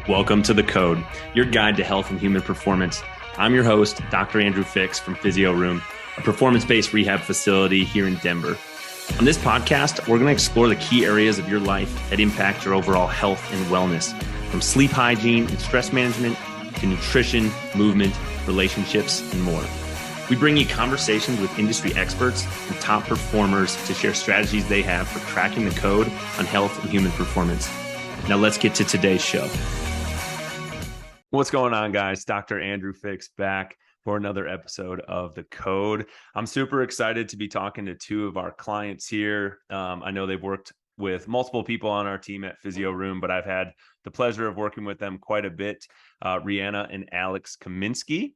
Welcome to The Code, your guide to health and human performance. I'm your host, Dr. Andrew Fix from Physio Room, a performance-based rehab facility here in Denver. On this podcast, we're going to explore the key areas of your life that impact your overall health and wellness, from sleep hygiene and stress management to nutrition, movement, relationships, and more. We bring you conversations with industry experts and top performers to share strategies they have for cracking the code on health and human performance. Now let's get to today's show. What's going on, guys? Dr. Andrew Fix back for another episode of The Code. I'm super excited to be talking to two of our clients here. I know they've worked with multiple people on our team at Physio Room, but I've had the pleasure of working with them quite a bit. Reana and Alex Kaminsky.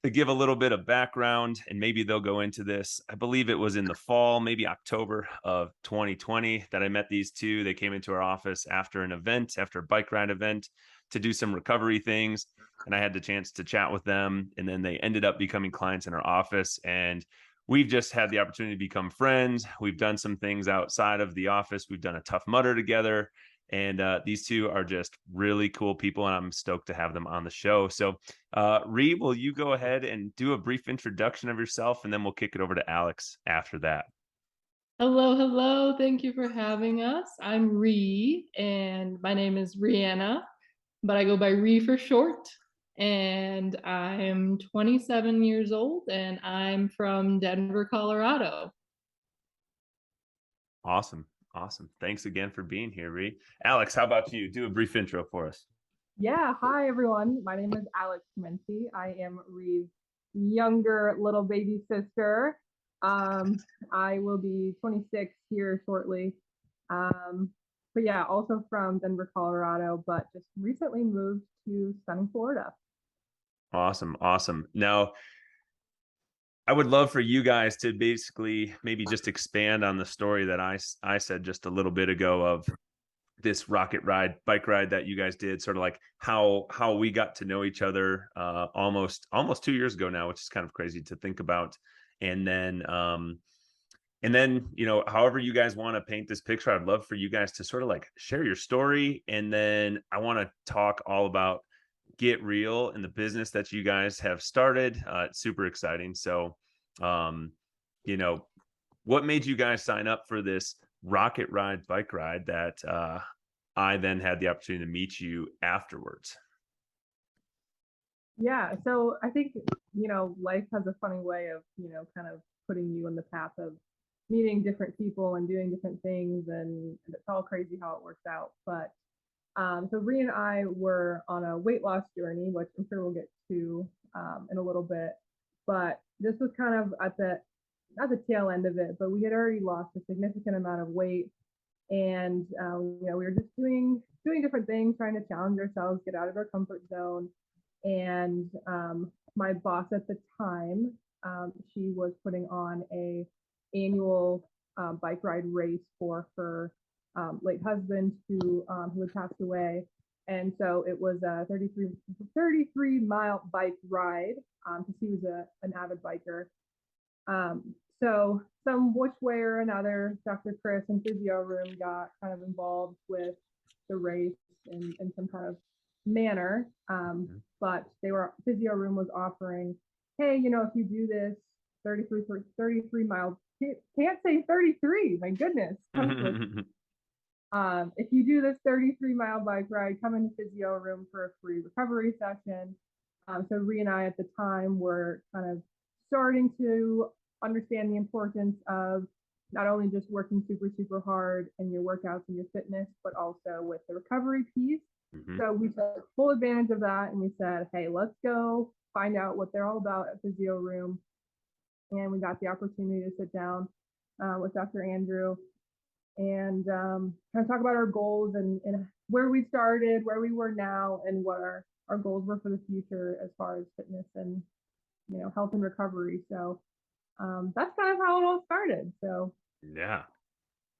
To give a little bit of background, and maybe they'll go into this, I believe it was in the fall, maybe October of 2020 that I met these two. They came into our office after an event, after a bike ride event, to do some recovery things. And I had the chance to chat with them. And then they ended up becoming clients in our office. And we've just had the opportunity to become friends. We've done some things outside of the office. We've done a Tough Mudder together. And these two are just really cool people, and I'm stoked to have them on the show. So, Ree, will you go ahead and do a brief introduction of yourself, and then we'll kick it over to Alex after that. Hello. Thank you for having us. I'm Ree, and my name is Reana, but I go by Ree for short. And I'm 27 years old, and I'm from Denver, Colorado. Awesome. Thanks again for being here, Ree. Alex, how about you? Do a brief intro for us. Yeah, hi everyone. My name is Alex Kaminsky. I am Ree's younger little baby sister. I will be 26 here shortly. But yeah, also from Denver, Colorado, but just recently moved to sunny Florida. Awesome. Now, I would love for you guys to basically maybe just expand on the story that I said just a little bit ago of this bike ride that you guys did, sort of like how we got to know each other almost 2 years ago now, which is kind of crazy to think about. And then, however you guys want to paint this picture, I'd love for you guys to sort of like share your story. And then I want to talk all about GetREAL and the business that you guys have started. It's super exciting. So, what made you guys sign up for this rocket ride bike ride that I then had the opportunity to meet you afterwards? Yeah, so I think, life has a funny way of, kind of putting you on the path of meeting different people and doing different things, and it's all crazy how it works out. But so Ree and I were on a weight loss journey, which I'm sure we'll get to in a little bit. But this was kind of at not the tail end of it, but we had already lost a significant amount of weight, and we were just doing different things, trying to challenge ourselves, get out of our comfort zone. And my boss at the time, she was putting on a annual bike ride race for her late husband who had passed away. And so it was a 33 mile bike ride because he was an avid biker. So some which way or another, Dr. Chris and Physio Room got kind of involved with the race in some kind of manner. But Physio Room was offering, hey, if you do this 33 mile, can't say 33, my goodness. If you do this 33 mile bike ride, come into Physio Room for a free recovery session. So Ree and I at the time were kind of starting to understand the importance of not only just working super hard in your workouts and your fitness, but also with the recovery piece. Mm-hmm. So we took full advantage of that, and we said, hey, let's go find out what they're all about at Physio Room. And we got the opportunity to sit down with Dr. Andrew and kind of talk about our goals and where we started, where we were now, and what our goals were for the future as far as fitness and health and recovery. So that's kind of how it all started. So yeah,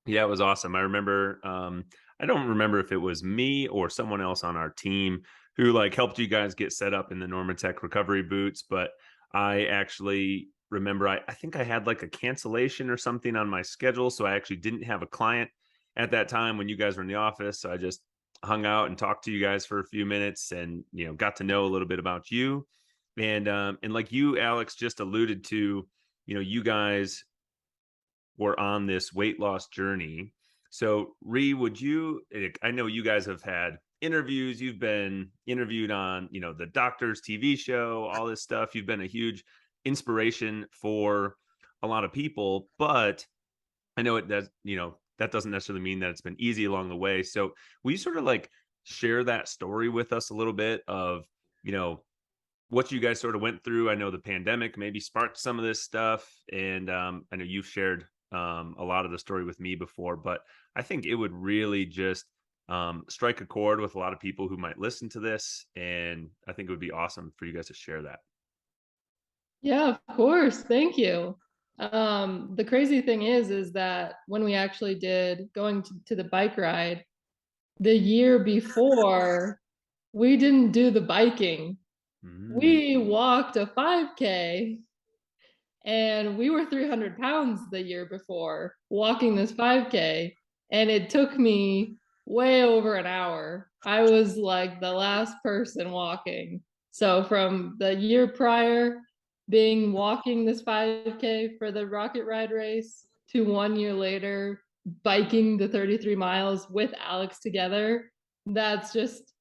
it was awesome. I remember I don't remember if it was me or someone else on our team who like helped you guys get set up in the Normatec recovery boots, but I actually remember I think I had like a cancellation or something on my schedule, so I actually didn't have a client at that time when you guys were in the office. So I just hung out and talked to you guys for a few minutes, and got to know a little bit about you. And like you, Alex, just alluded to, you guys were on this weight loss journey. So, I know you guys have had interviews, you've been interviewed on, the doctor's TV show, all this stuff. You've been a huge inspiration for a lot of people, but I know it does, that doesn't necessarily mean that it's been easy along the way. So, will you sort of like share that story with us a little bit of, you know, what you guys sort of went through? I know the pandemic maybe sparked some of this stuff, and I know you've shared a lot of the story with me before, but I think it would really just strike a chord with a lot of people who might listen to this, and I think it would be awesome for you guys to share that. Yeah, of course. Thank you. The crazy thing is that when we actually did going to the bike ride, the year before, we didn't do the biking. We walked a 5K, and we were 300 pounds the year before walking this 5K. And it took me way over an hour. I was like the last person walking. So from the year prior, being walking this 5K for the Rocket Ride race, to 1 year later, biking the 33 miles with Alex together, that's just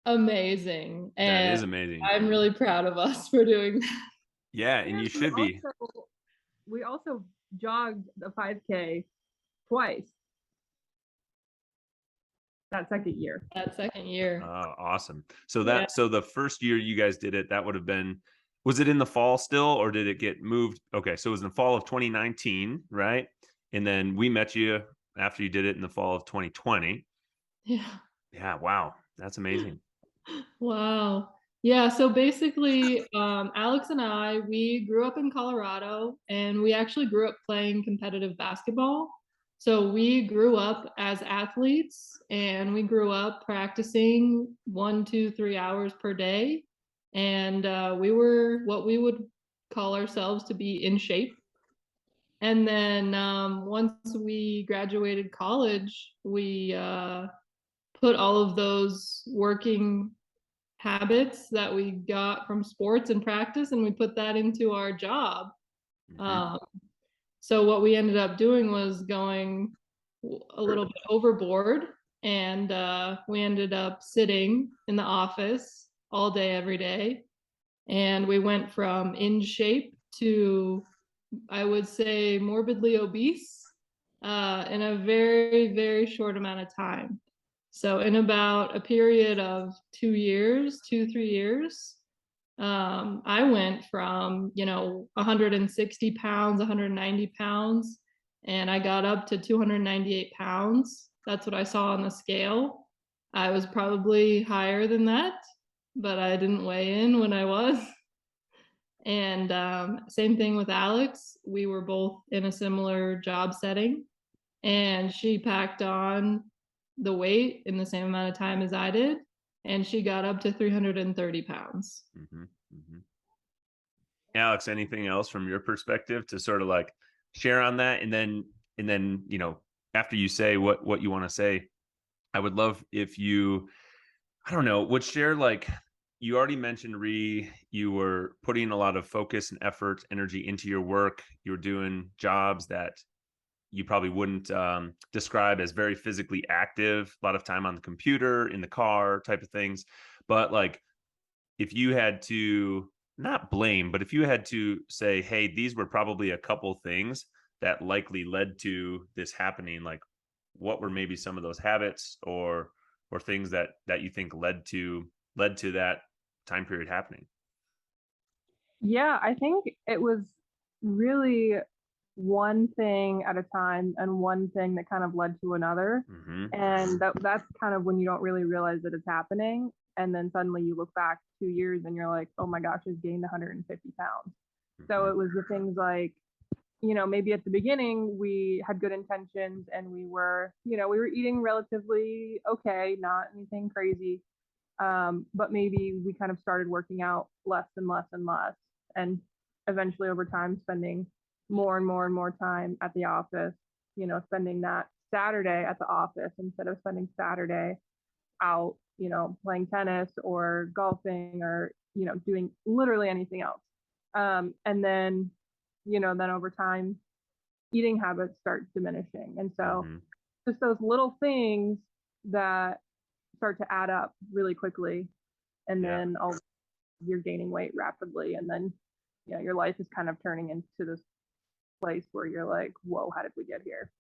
amazing. That And is amazing. I'm really proud of us for doing that. Yeah, and you should be. We also jogged the 5K twice that second year. That second year. Awesome. So Yeah. so the first year you guys did it, that would have been, was it in the fall still, or did it get moved? Okay, so it was in the fall of 2019, right? And then we met you after you did it in the fall of 2020. Yeah. Yeah, wow. That's amazing. Wow. Yeah, so basically, Alex and I, we grew up in Colorado, and we actually grew up playing competitive basketball. So we grew up as athletes, and we grew up practicing 1, 2, 3 hours per day. And we were what we would call ourselves to be in shape. And then once we graduated college, we put all of those working habits that we got from sports and practice, and we put that into our job. Mhm. So what we ended up doing was going a little bit overboard, and we ended up sitting in the office all day, every day. And we went from in shape to, I would say, morbidly obese in a very, very short amount of time. So in about a period of 2 years, 3 years, I went from 160 pounds, 190 pounds, and I got up to 298 pounds. That's what I saw on the scale. I was probably higher than that, but I didn't weigh in when I was. And same thing with Alex. We were both in a similar job setting, and she packed on the weight in the same amount of time as I did, and she got up to 330 pounds. Mhm. Mhm. Alex, anything else from your perspective to sort of like share on that? And then, after you say what you want to say, I would love if you, I don't know, would share, like, you already mentioned, you were putting a lot of focus and effort, energy into your work. You were doing jobs that you probably wouldn't describe as very physically active, a lot of time on the computer, in the car type of things. But like, if you had to, not blame, but if you had to say, hey, these were probably a couple things that likely led to this happening, like what were maybe some of those habits or things that you think led to that time period happening? Yeah, I think it was really one thing at a time and one thing that kind of led to another. Mm-hmm. And that's kind of when you don't really realize that it's happening. And then suddenly you look back 2 years and you're like, oh my gosh, I've gained 150 pounds. So it was the things like, maybe at the beginning we had good intentions and we were eating relatively okay, not anything crazy. But maybe we kind of started working out less and less and less. And eventually over time spending more and more and more time at the office, spending that Saturday at the office instead of spending Saturday out, playing tennis or golfing or, doing literally anything else. And then, then over time, eating habits start diminishing. And so just those little things that start to add up really quickly. And then you're gaining weight rapidly. And then, your life is kind of turning into this place where you're like, whoa, how did we get here?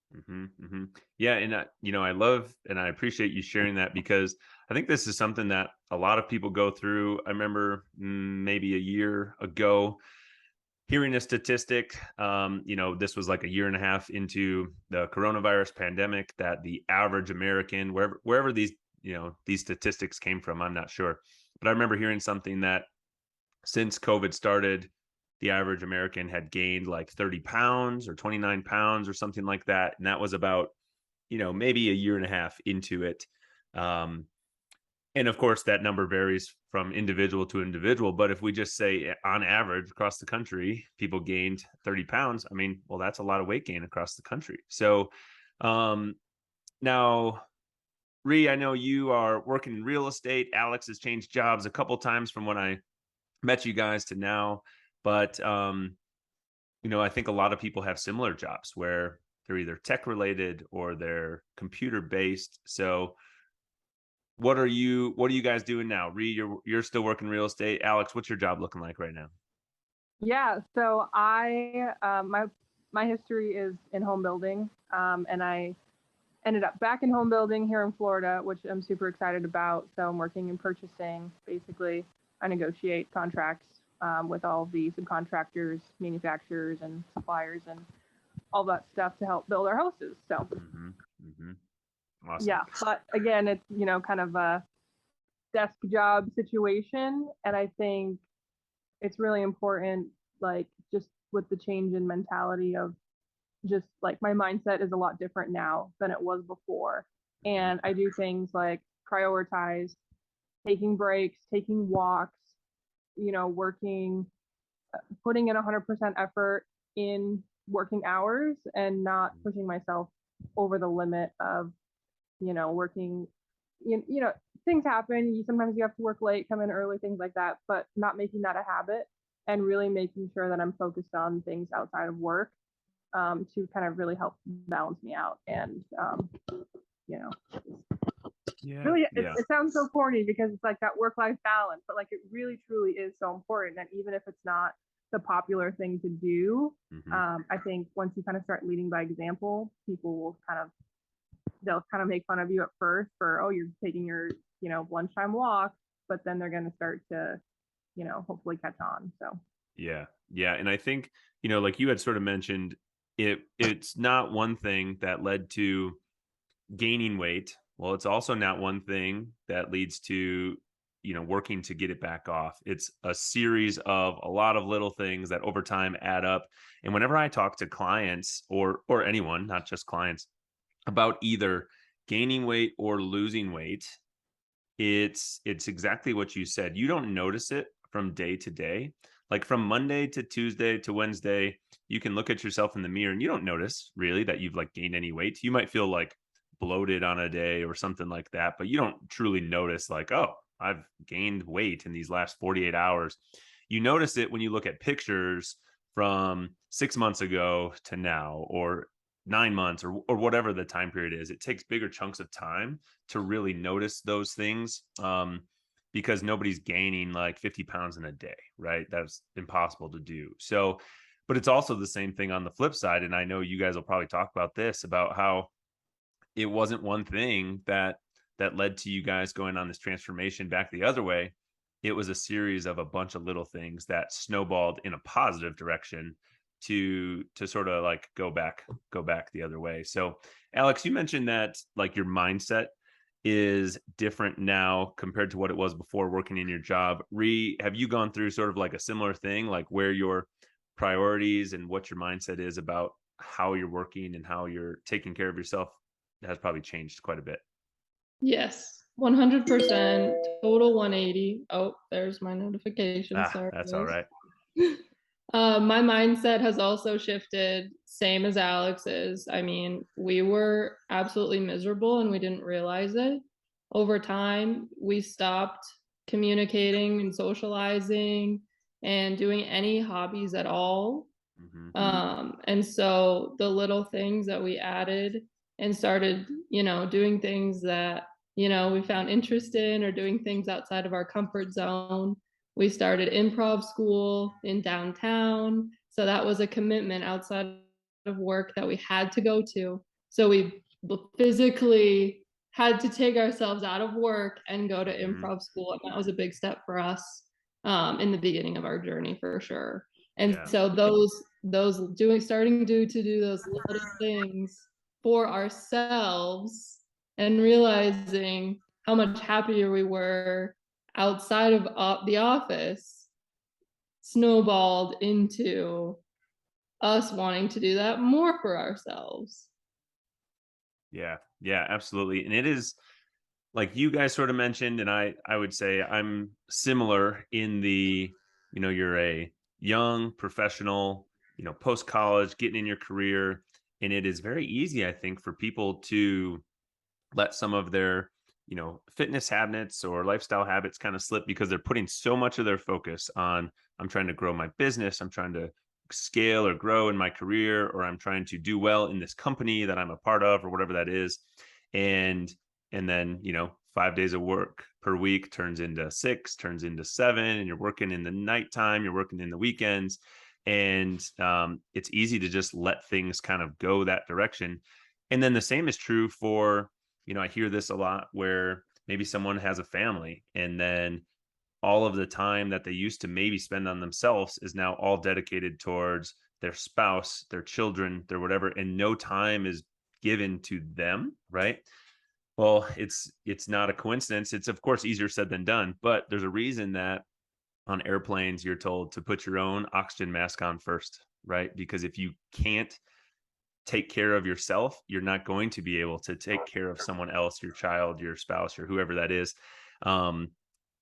Yeah. And, I love and I appreciate you sharing that, because I think this is something that a lot of people go through. I remember maybe a year ago hearing a statistic, this was like a year and a half into the coronavirus pandemic, that the average American, wherever these, these statistics came from, I'm not sure. But I remember hearing something that since COVID started, the average American had gained like 30 pounds or 29 pounds or something like that. And that was about, maybe a year and a half into it. And of course, that number varies from individual to individual. But if we just say on average across the country, people gained 30 pounds, I mean, well, that's a lot of weight gain across the country. So now, Ree, I know you are working in real estate. Alex has changed jobs a couple times from when I met you guys to now. But, I think a lot of people have similar jobs where they're either tech related or they're computer based. So what are you guys doing now? Ree, you're still working real estate. Alex, what's your job looking like right now? Yeah, so I my history is in home building, and I ended up back in home building here in Florida, which I'm super excited about. So I'm working in purchasing. Basically, I negotiate contracts with all the subcontractors, manufacturers, and suppliers, and all that stuff to help build our houses. So, Awesome. Yeah, but again, it's kind of a desk job situation, and I think it's really important, like just with the change in mentality of just like my mindset is a lot different now than it was before. And I do things like prioritize taking breaks, taking walks, working, putting in 100% effort in working hours and not pushing myself over the limit of, working, things happen. Sometimes you have to work late, come in early, things like that, but not making that a habit and really making sure that I'm focused on things outside of work to kind of really help balance me out. And, really, it sounds so corny because it's like that work-life balance, but like it really truly is so important. And even if it's not the popular thing to do, I think once you kind of start leading by example, people will they'll kind of make fun of you at first for, oh, you're taking your, lunchtime walk, but then they're going to start to, hopefully catch on. So. Yeah. And I think, like you had sort of mentioned, it's not one thing that led to gaining weight. Well, it's also not one thing that leads to, working to get it back off. It's a series of a lot of little things that over time add up. And whenever I talk to clients or anyone, not just clients, about either gaining weight or losing weight, it's exactly what you said. You don't notice it from day to day. Like from Monday to Tuesday to Wednesday, you can look at yourself in the mirror and you don't notice really that you've like gained any weight. You might feel like bloated on a day or something like that, but you don't truly notice like, oh, I've gained weight in these last 48 hours. You notice it when you look at pictures from 6 months ago to now, or 9 months, or whatever the time period is. It takes bigger chunks of time to really notice those things, because nobody's gaining like 50 pounds in a day, right? That's impossible to do. So, but it's also the same thing on the flip side. And I know you guys will probably talk about this, about how it wasn't one thing that led to you guys going on this transformation back the other way. It was a series of a bunch of little things that snowballed in a positive direction to sort of like go back the other way. So Alex, you mentioned that like your mindset is different now compared to what it was before working in your job. Ree, have you gone through sort of like a similar thing, like where your priorities and what your mindset is about how you're working and how you're taking care of yourself has probably changed quite a bit? Yes, 100%, total 180. Oh, there's my notification. Sorry. That's all right. My mindset has also shifted, same as Alex's. I mean, we were absolutely miserable and we didn't realize it. over time, we stopped communicating and socializing and doing any hobbies at all. And so the little things that we added and started, doing things that, we found interest in, or doing things outside of our comfort zone. We started improv school in downtown. So that was a commitment outside of work that we had to go to. So we physically had to take ourselves out of work and go to improv school. And that was a big step for us in the beginning of our journey, for sure. And so starting to do those little things for ourselves and realizing how much happier we were outside of the office snowballed into us wanting to do that more for ourselves. Yeah, absolutely. And it is, like you guys sort of mentioned, and I would say I'm similar in the, you're a young professional, post college, getting in your career, and it is very easy, I think, for people to let some of their, fitness habits or lifestyle habits kind of slip because they're putting so much of their focus on, I'm trying to grow my business, I'm trying to scale or grow in my career, or I'm trying to do well in this company that I'm a part of, or whatever that is. And then, 5 days of work per week turns into 6, turns into 7, and you're working in the nighttime, you're working in the weekends. And it's easy to just let things kind of go that direction. And then the same is true for, I hear this a lot where maybe someone has a family, and then all of the time that they used to maybe spend on themselves is now all dedicated towards their spouse, their children, their whatever, and no time is given to them, right? Well, it's not a coincidence. It's of course easier said than done, but there's a reason that on airplanes you're told to put your own oxygen mask on first, right? Because if you can't take care of yourself, you're not going to be able to take care of someone else, your child, your spouse, or whoever that is,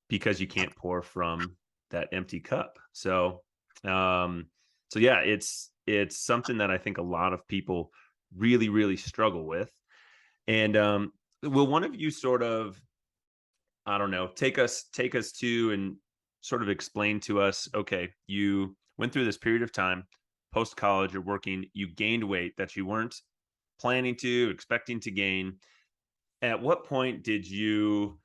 because you can't pour from that empty cup. So yeah, it's something that I think a lot of people really, really struggle with. And will one of you sort of, I don't know, take us to and sort of explain to us, okay, you went through this period of time, post college, you're working, you gained weight that you weren't planning to, expecting to gain. At what point did you,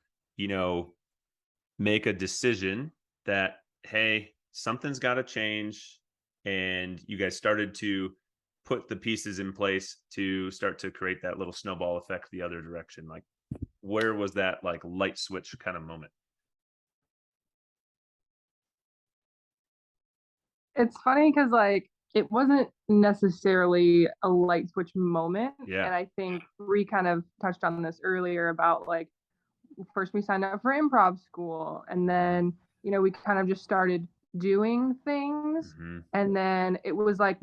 make a decision that, hey, something's got to change, and you guys started to put the pieces in place to start to create that little snowball effect the other direction? Like, where was that like light switch kind of moment? It's funny because like it wasn't necessarily a light switch moment. Yeah. And I think Ree kind of touched on this earlier about like first we signed up for improv school, and then we kind of just started doing things. And then it was like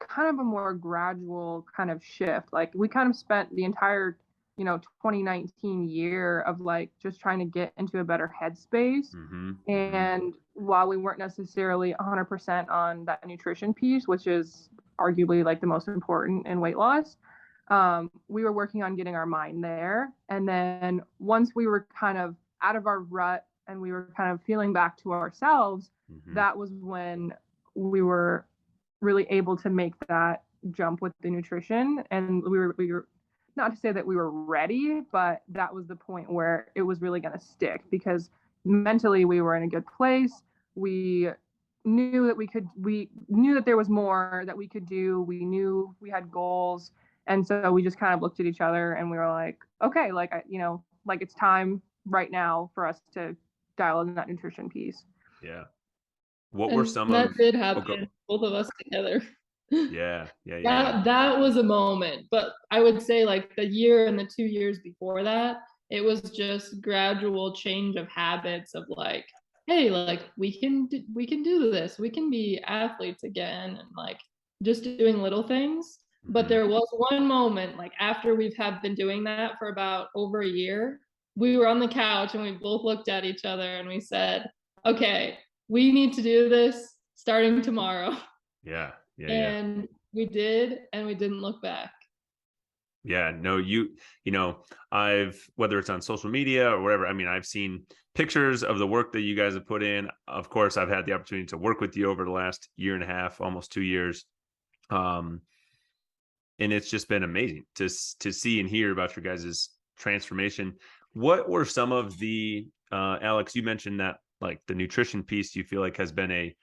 kind of a more gradual kind of shift. Like we kind of spent the entire 2019 year of like just trying to get into a better headspace. And while we weren't necessarily 100% on that nutrition piece, which is arguably like the most important in weight loss, we were working on getting our mind there. And then once we were kind of out of our rut and we were kind of feeling back to ourselves, that was when we were really able to make that jump with the nutrition. And we were not to say that we were ready, but that was the point where it was really going to stick, because mentally we were in a good place. We knew that there was more that we could do. We knew we had goals. And so we just kind of looked at each other and we were like, okay, like, like it's time right now for us to dial in that nutrition piece. Yeah. What were some that of did happen, both of us together. Yeah. That was a moment. But I would say like the year and the 2 years before that, it was just gradual change of habits of like, hey, like we can do this. We can be athletes again, and like just doing little things. But there was one moment, like after been doing that for about over a year, we were on the couch and we both looked at each other and we said, okay, we need to do this starting tomorrow. Yeah. And we did, and we didn't look back. Yeah, no, whether it's on social media or whatever, I mean, I've seen pictures of the work that you guys have put in. Of course, I've had the opportunity to work with you over the last year and a half, almost 2 years. Um, and it's just been amazing to see and hear about your guys' transformation. What were some of the Alex, you mentioned that like the nutrition piece you feel like has been a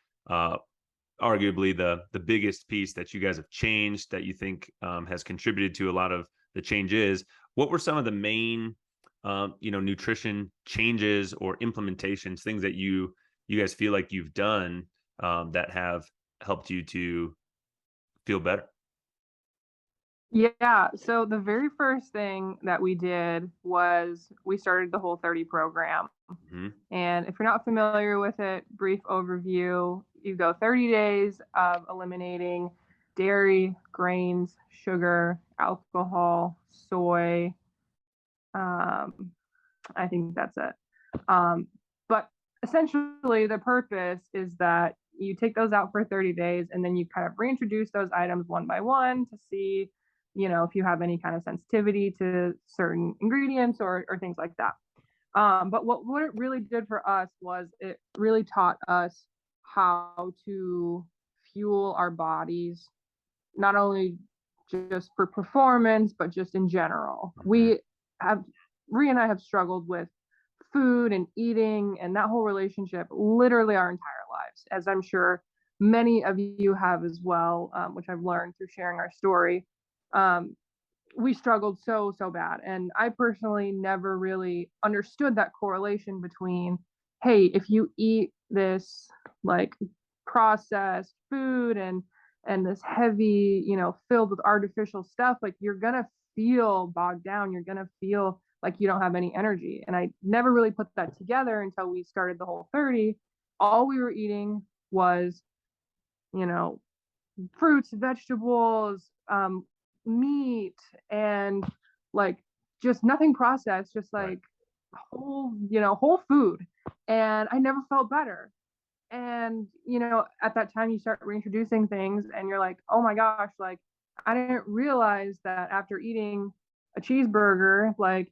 arguably the biggest piece that you guys have changed that you think has contributed to a lot of the changes. What were some of the main nutrition changes or implementations, things that you guys feel like you've done that have helped you to feel better? Yeah, so the very first thing that we did was we started the Whole30 program. Mm-hmm. And if you're not familiar with it, brief overview, you go 30 days of eliminating dairy, grains, sugar, alcohol, soy. I think that's it. But essentially, the purpose is that you take those out for 30 days and then you kind of reintroduce those items one by one to see, if you have any kind of sensitivity to certain ingredients or things like that. But what it really did for us was it really taught us how to fuel our bodies, not only just for performance, but just in general. Mm-hmm. Rhea and I have struggled with food and eating and that whole relationship literally our entire lives, as I'm sure many of you have as well, which I've learned through sharing our story. We struggled so bad, and I personally never really understood that correlation between, hey, if you eat this like processed food and this heavy, filled with artificial stuff, like you're gonna feel bogged down, you're gonna feel like you don't have any energy. And I never really put that together until we started the Whole30. All we were eating was, you know fruits, vegetables, meat, and like just nothing processed, just like whole food. And I never felt better. And, at that time you start reintroducing things and you're like, oh my gosh, like I didn't realize that after eating a cheeseburger, like,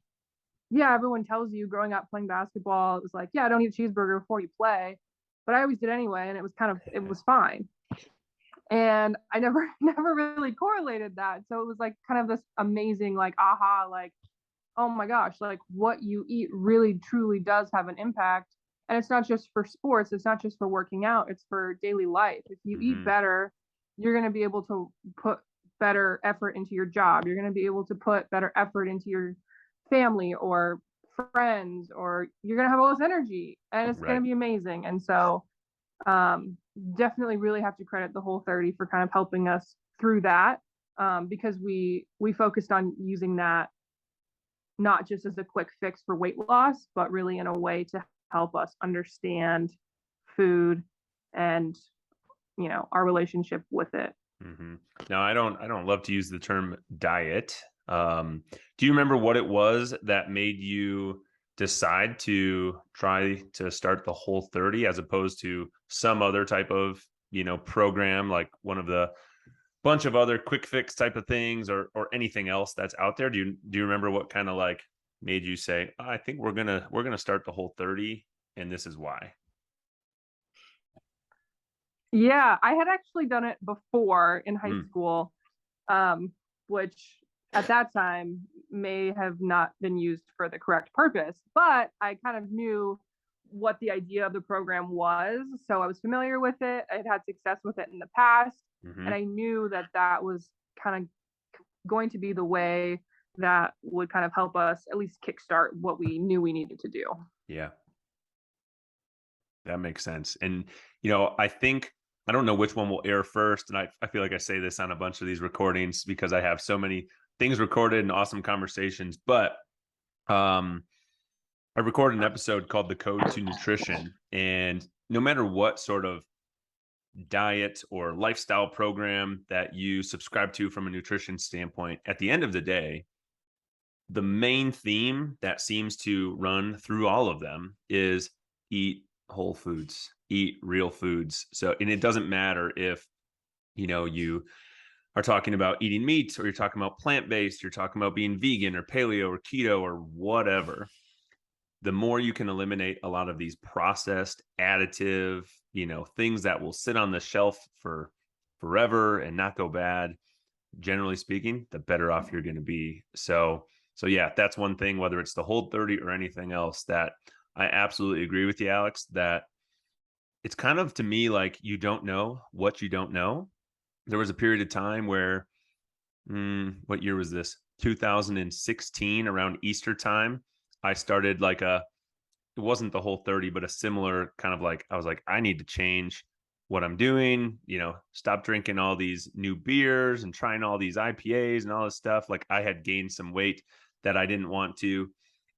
yeah, everyone tells you growing up playing basketball, it was like, yeah, don't eat a cheeseburger before you play. But I always did anyway, and it was fine. And I never never really correlated that. So it was like kind of this amazing like aha, like, oh my gosh, like what you eat really truly does have an impact. And it's not just for sports, it's not just for working out, it's for daily life. If you eat Mm-hmm. better, you're going to be able to put better effort into your job, you're going to be able to put better effort into your family or friends, or you're going to have all this energy and it's going Right. to be amazing. And so definitely really have to credit the Whole30 for kind of helping us through that, because we focused on using that not just as a quick fix for weight loss, but really in a way to help us understand food and our relationship with it. Mm-hmm. Now, I don't love to use the term diet. Do you remember what it was that made you decide to try to start the Whole30 as opposed to some other type of, program, like one of the bunch of other quick fix type of things or anything else that's out there? Do you remember what kind of like made you say, I think we're gonna start the Whole30 and this is why? Yeah, I had actually done it before in high Mm, school, which at that time may have not been used for the correct purpose, but I kind of knew what the idea of the program was. So I was familiar with it. I had success with it in the past. mm-hmm. And I knew that that was kind of going to be the way that would kind of help us at least kickstart what we knew we needed to do. Yeah. That makes sense. And, I don't know which one will air first. And I feel like I say this on a bunch of these recordings because I have so many things recorded and awesome conversations. But I recorded an episode called The Code to Nutrition. And no matter what sort of diet or lifestyle program that you subscribe to from a nutrition standpoint, at the end of the day, the main theme that seems to run through all of them is eat whole foods, eat real foods. So, and it doesn't matter if, you are talking about eating meat, or you're talking about plant-based, you're talking about being vegan or paleo or keto or whatever, the more you can eliminate a lot of these processed additive, things that will sit on the shelf for forever and not go bad, generally speaking, the better off you're going to be. So yeah, that's one thing, whether it's the Whole 30 or anything else, that I absolutely agree with you, Alex, that it's kind of, to me, like you don't know what you don't know. There was a period of time where, what year was this? 2016, around Easter time, I started like it wasn't the Whole 30, but a similar kind of, like, I was like, I need to change what I'm doing, stop drinking all these new beers and trying all these IPAs and all this stuff. Like, I had gained some weight that I didn't want to,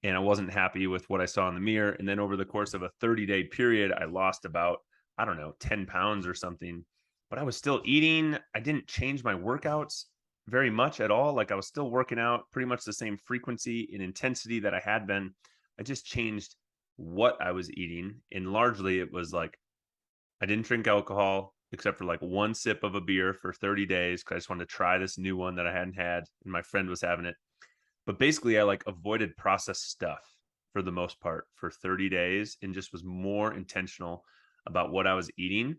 and I wasn't happy with what I saw in the mirror. And then over the course of a 30-day period, I lost about, I don't know, 10 pounds or something, but I was still eating. I didn't change my workouts very much at all. Like, I was still working out pretty much the same frequency and intensity that I had been. I just changed what I was eating. And largely it was like, I didn't drink alcohol except for like one sip of a beer for 30 days because I just wanted to try this new one that I hadn't had and my friend was having it. But basically, I like avoided processed stuff for the most part for 30 days and just was more intentional about what I was eating.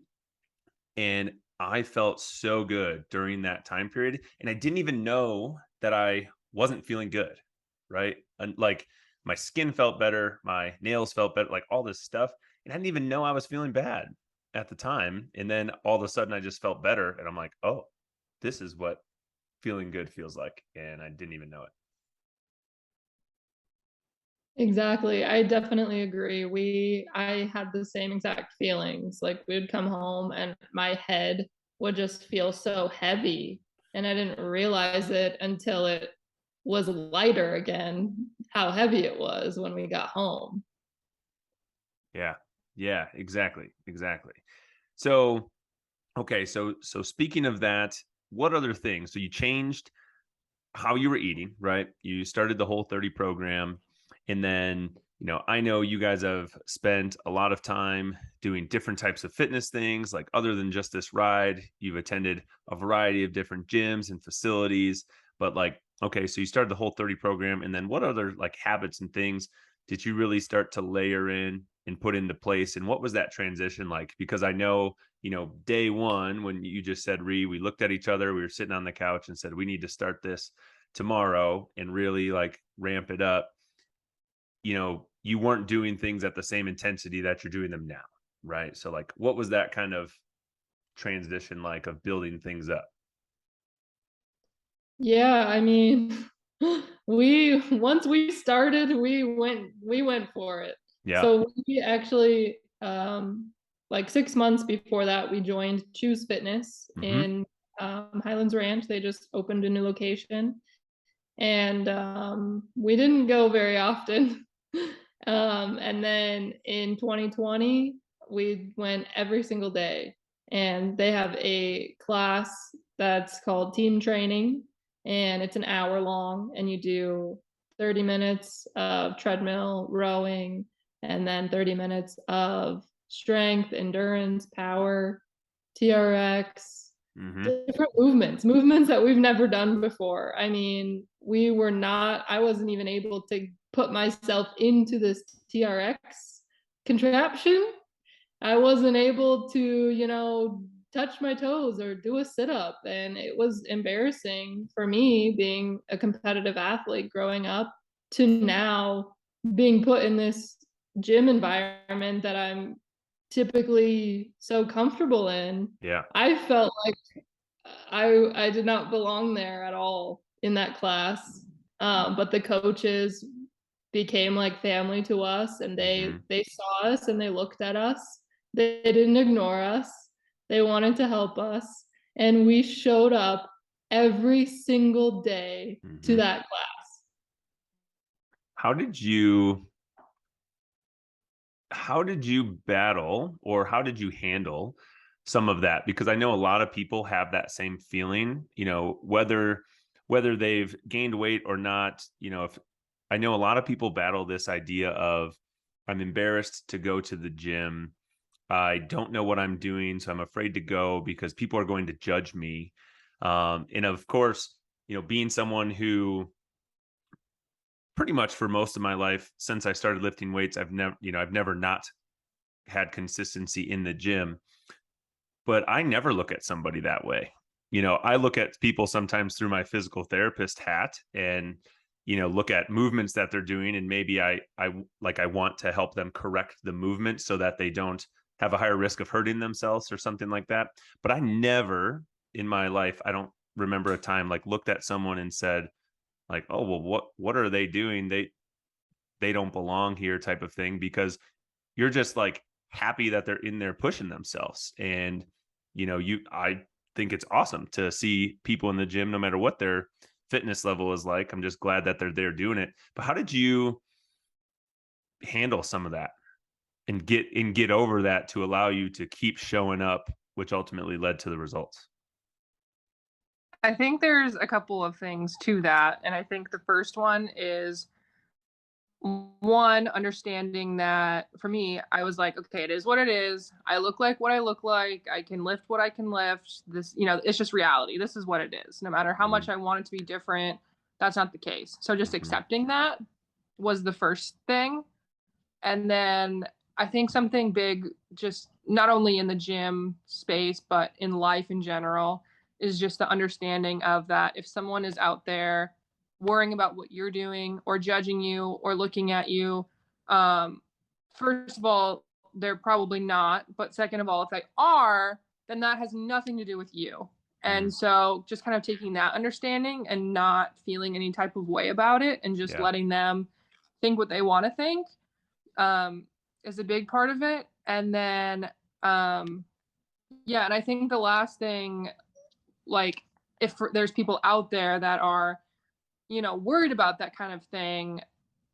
And I felt so good during that time period. And I didn't even know that I wasn't feeling good. Right. And like, my skin felt better, my nails felt better, like all this stuff. And I didn't even know I was feeling bad at the time. And then all of a sudden I just felt better. And I'm like, oh, this is what feeling good feels like. And I didn't even know it. Exactly. I definitely agree. I had the same exact feelings. Like, we would come home and my head would just feel so heavy. And I didn't realize it until it was lighter again, how heavy it was when we got home. Yeah. Yeah, exactly. Exactly. So, okay. So speaking of that, what other things? So you changed how you were eating, right? You started the Whole 30 program. And then, I know you guys have spent a lot of time doing different types of fitness things. Like, other than just this ride, you've attended a variety of different gyms and facilities. But like, okay, so you started the Whole 30 program. And then what other like habits and things did you really start to layer in and put into place? And what was that transition like? Because I know, day one, when you just said, we looked at each other, we were sitting on the couch and said, we need to start this tomorrow and really like ramp it up. You weren't doing things at the same intensity that you're doing them now, right? So like, what was that kind of transition like of building things up? Yeah, I mean, we once we started, we went for it. Yeah. So we actually, like 6 months before that, we joined Choose Fitness Mm-hmm. in Highlands Ranch. They just opened a new location, and we didn't go very often. And then in 2020, we went every single day, and they have a class that's called team training, and it's an hour long, and you do 30 minutes of treadmill, rowing, and then 30 minutes of strength, endurance, power, TRX, Mm-hmm. different movements that we've never done before. I mean, I wasn't even able to put myself into this TRX contraption. I wasn't able to, touch my toes or do a sit up. And it was embarrassing for me, being a competitive athlete growing up, to now being put in this gym environment that I'm typically so comfortable in. Yeah. I felt like I did not belong there at all in that class. But the coaches became like family to us, and Mm-hmm. they saw us and they looked at us. They didn't ignore us. They wanted to help us, and we showed up every single day to Mm-hmm. that class. How did you battle, or how did you handle some of that? Because I know a lot of people have that same feeling, whether they've gained weight or not. If I know a lot of people battle this idea of, I'm embarrassed to go to the gym, I don't know what I'm doing, so I'm afraid to go because people are going to judge me. And of course, being someone who pretty much for most of my life since I started lifting weights, I've never not had consistency in the gym, but I never look at somebody that way. I look at people sometimes through my physical therapist hat and, look at movements that they're doing. And maybe I want to help them correct the movement so that they don't have a higher risk of hurting themselves or something like that. But I never in my life, I don't remember a time like looked at someone and said like, oh, well, what are they doing? They don't belong here type of thing, because you're just like happy that they're in there pushing themselves. And, I think it's awesome to see people in the gym, no matter what their fitness level is like. I'm just glad that they're there doing it. But how did you handle some of that and get over that to allow you to keep showing up, which ultimately led to the results? I think there's a couple of things to that. And I think the first one is one, understanding that for me, I was like, okay, it is what it is. I look like what I look like. I can lift what I can lift. This, it's just reality. This is what it is. No matter how much I want it to be different, that's not the case. So just accepting that was the first thing. And then I think something big, just not only in the gym space, but in life in general, is just the understanding of that if someone is out there worrying about what you're doing or judging you or looking at you, first of all, they're probably not. But second of all, if they are, then that has nothing to do with you. And so just kind of taking that understanding and not feeling any type of way about it and just letting them think what they want to think is a big part of it. And then, and I think the last thing, like, if there's people out there that are, worried about that kind of thing,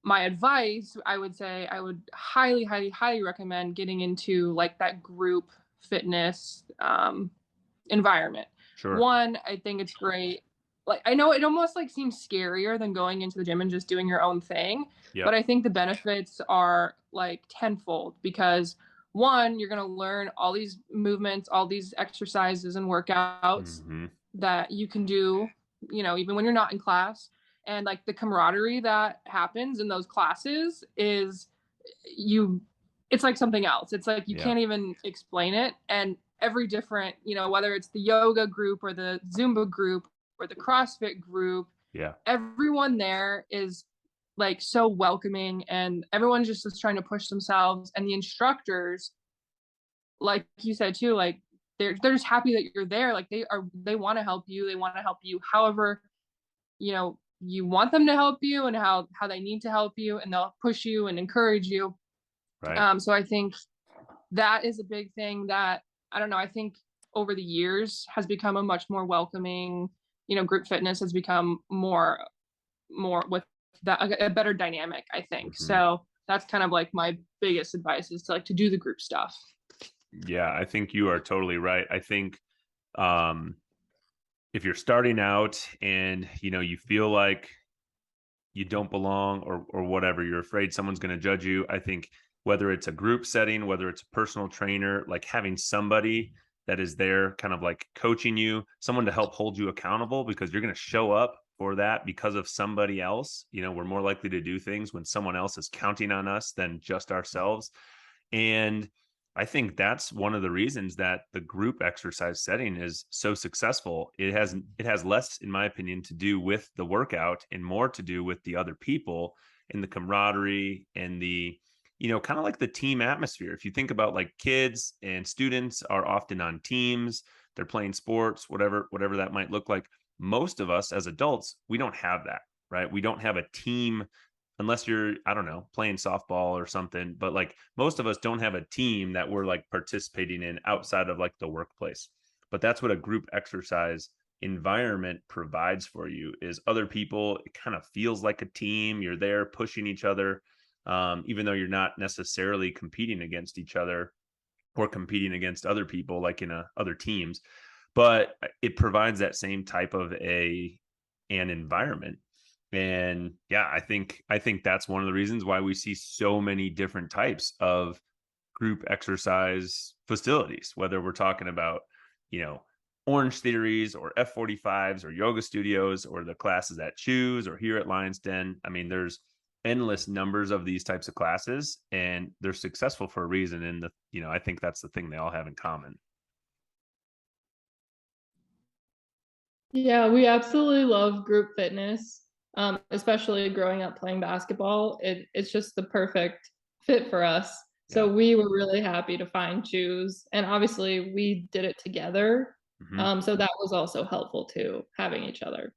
my advice, I would say, I would highly, highly, highly recommend getting into like that group fitness environment. Sure. One, I think it's great. Like, I know it almost like seems scarier than going into the gym and just doing your own thing, but I think the benefits are like tenfold, because one, you're going to learn all these movements, all these exercises and workouts that you can do, even when you're not in class. And like the camaraderie that happens in those classes is it's like something else. It's like you can't even explain it. And every different, whether it's the yoga group or the Zumba group or the CrossFit group, everyone there is like so welcoming, and everyone just is trying to push themselves. And the instructors, like you said too, like they're just happy that you're there. Like they want to help you. They want to help you however, you want them to help you and how they need to help you, and they'll push you and encourage you. Right. So I think that is a big thing that, I don't know, I think over the years has become a much more welcoming, group fitness has become more with that, a better dynamic, I think. So that's kind of like my biggest advice, is to do the group stuff. Yeah, I think you are totally right. I think if you're starting out and you feel like you don't belong or whatever, you're afraid someone's going to judge you, I think whether it's a group setting, whether it's a personal trainer, like having somebody that is there kind of like coaching you, someone to help hold you accountable, because you're going to show up for that because of somebody else. We're more likely to do things when someone else is counting on us than just ourselves. And I think that's one of the reasons that the group exercise setting is so successful. It has less, in my opinion, to do with the workout and more to do with the other people and the camaraderie and the, kind of like the team atmosphere. If you think about like kids and students are often on teams, they're playing sports, whatever that might look like. Most of us as adults, we don't have that, right? We don't have a team unless you're, I don't know, playing softball or something. But like most of us don't have a team that we're like participating in outside of like the workplace. But that's what a group exercise environment provides for you, is other people. It kind of feels like a team. You're there pushing each other, even though you're not necessarily competing against each other or competing against other people like in other teams. But it provides that same type of an environment. And yeah, I think that's one of the reasons why we see so many different types of group exercise facilities, whether we're talking about, Orange Theories or F45s or yoga studios or the classes at Choose or here at Lions Den. I mean, there's endless numbers of these types of classes, and they're successful for a reason. And I think that's the thing they all have in common. Yeah, we absolutely love group fitness, especially growing up playing basketball. It's just the perfect fit for us. So Yeah. we were really happy to find Choose, and obviously we did it together. So that was also helpful too, having each other.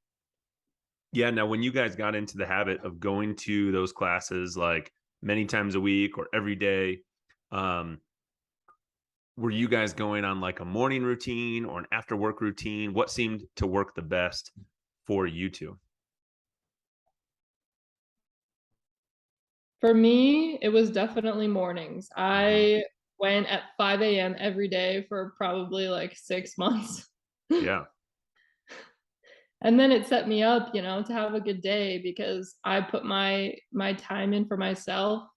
Yeah. Now, when you guys got into the habit of going to those classes like many times a week or every day, were you guys going on like a morning routine or an after work routine? What seemed to work the best for you two? For me, it was definitely mornings. Mhm. I went at 5 a.m. every day for probably like 6 months. Yeah. And then it set me up, to have a good day because I put my time in for myself,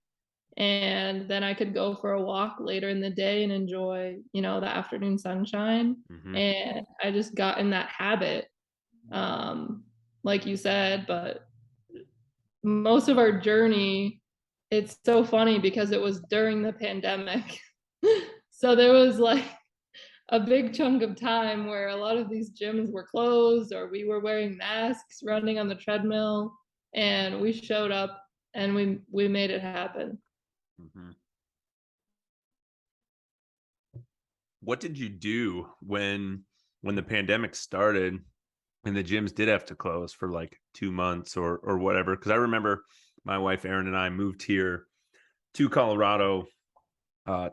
and then I could go for a walk later in the day and enjoy, the afternoon sunshine. Mhm. And I just got in that habit, like you said. But most of our journey, it's so funny because it was during the pandemic. So there was like a big chunk of time where a lot of these gyms were closed or we were wearing masks running on the treadmill, and we showed up and we made it happen. Mhm. What did you do when the pandemic started and the gyms did have to close for like 2 months or whatever? Because I remember my wife Erin and I moved here to Colorado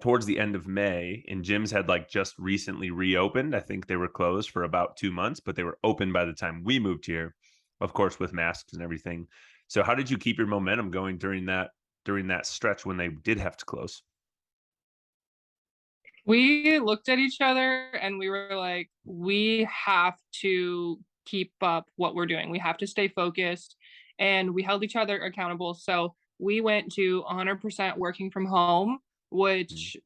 towards the end of May, and gyms had like just recently reopened. I think they were closed for about 2 months, but they were open by the time we moved here, of course, with masks and everything. So, how did you keep your momentum going during that stretch when they did have to close? We looked at each other and we were like, we have to keep up what we're doing. We have to stay focused, and we held each other accountable. So we went to 100% working from home, Mm. which,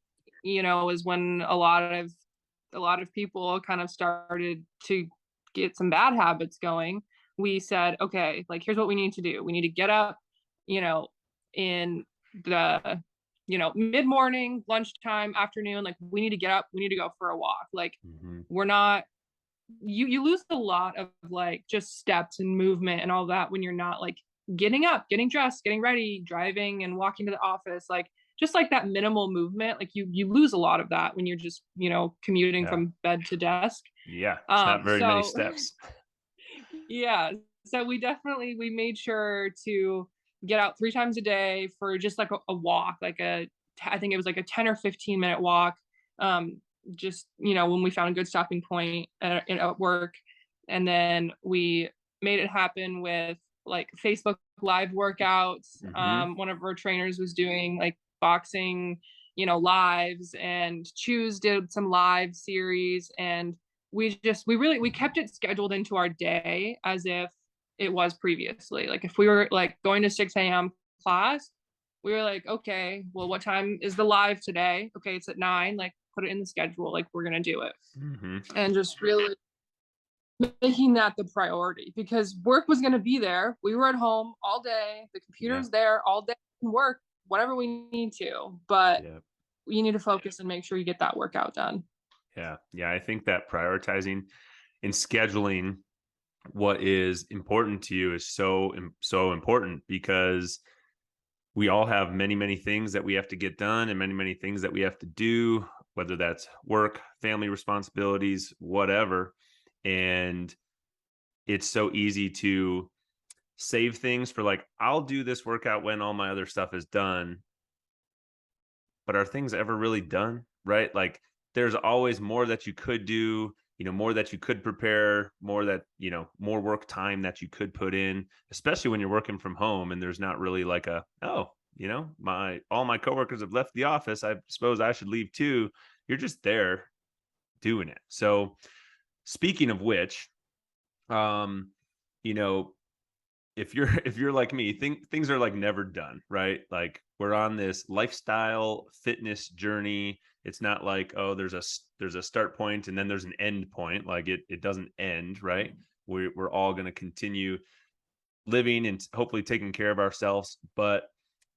is when a lot of people kind of started to get some bad habits going. We said, okay, like here's what we need to do. We need to get up, you know, in the mid morning, lunchtime, afternoon. Like we need to get up, we need to go for a walk. Like Mm-hmm. we're not, you lose a lot of like just steps and movement and all that when you're not like getting up, getting dressed, getting ready, driving and walking to the office. Like just like that minimal movement, like you lose a lot of that when you're just, commuting Yeah. from bed to desk. Yeah. It's not very many So steps. yeah, so we made sure to get out 3 times a day for just like a walk, like I think it was like a 10 or 15 minute walk. Just when we found a good stopping point at work. And then we made it happen with like Facebook live workouts. Mm-hmm. One of our trainers was doing like boxing, lives, and Choose did some live series. And we kept it scheduled into our day as if it was previously. Like if we were like going to 6 a.m. class, we were like, okay, well, what time is the live today? Okay, it's at 9. Like put it in the schedule. Like we're gonna do it. Mm-hmm. And just really making that the priority, because work was gonna be there. We were at home all day. The Yeah. computer's there all day. Work whatever we need to, but Yeah. you need to focus and make sure you get that workout done. Yeah. Yeah. I think that prioritizing and scheduling what is important to you is so important, because we all have many things that we have to get done and many things that we have to do, whether that's work, family responsibilities, whatever. And it's so easy to save things for like, I'll do this workout when all my other stuff is done. But are things ever really done? Right? Like there's always more that you could do, more that you could prepare, more work time that you could put in, especially when you're working from home and there's not really like my all my coworkers have left the office. I suppose I should leave too. You're just there doing it. So speaking of which, um, you know, if you're like me, things are like never done, right? Like we're on this lifestyle fitness journey. It's not like, oh, there's a start point and then there's an end point. Like it doesn't end, right? We're all going to continue living and hopefully taking care of ourselves. But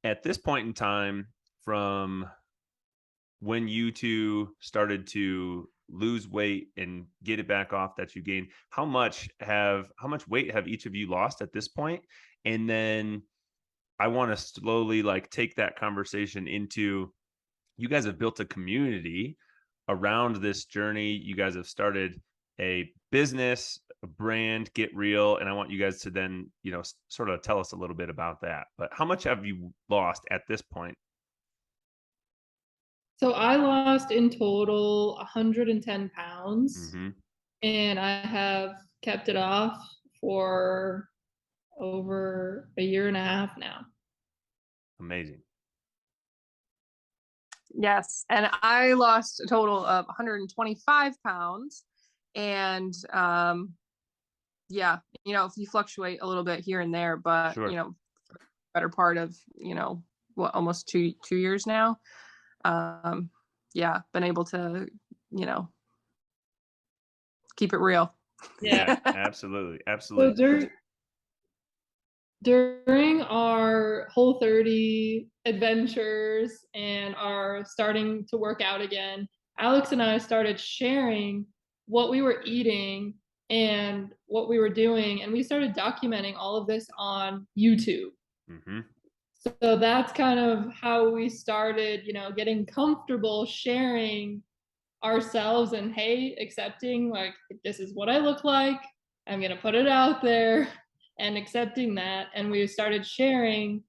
at this point in time, from when you two started to lose weight and get it back off that you gained, how much weight have each of you lost at this point? And then I want to slowly like take that conversation into, you guys have built a community around this journey. You guys have started a business, a brand, GetREAL, and I want you guys to then, sort of tell us a little bit about that. But how much have you lost at this point? So I lost in total 110 pounds, Mm-hmm. and I have kept it off for over a year and a half now. Amazing. Yes. And I lost a total of 125 pounds. And yeah, if you fluctuate a little bit here and there, but Sure. better part of, almost two years now. Yeah, been able to, keep it real. Yeah, absolutely. So Absolutely. during our Whole30 adventures and our starting to work out again, Alex and I started sharing what we were eating and what we were doing, and we started documenting all of this on YouTube. Mm-hmm. So that's kind of how we started, getting comfortable sharing ourselves and, hey, accepting like, this is what I look like. I'm going to put it out there, and accepting that. And we started sharing,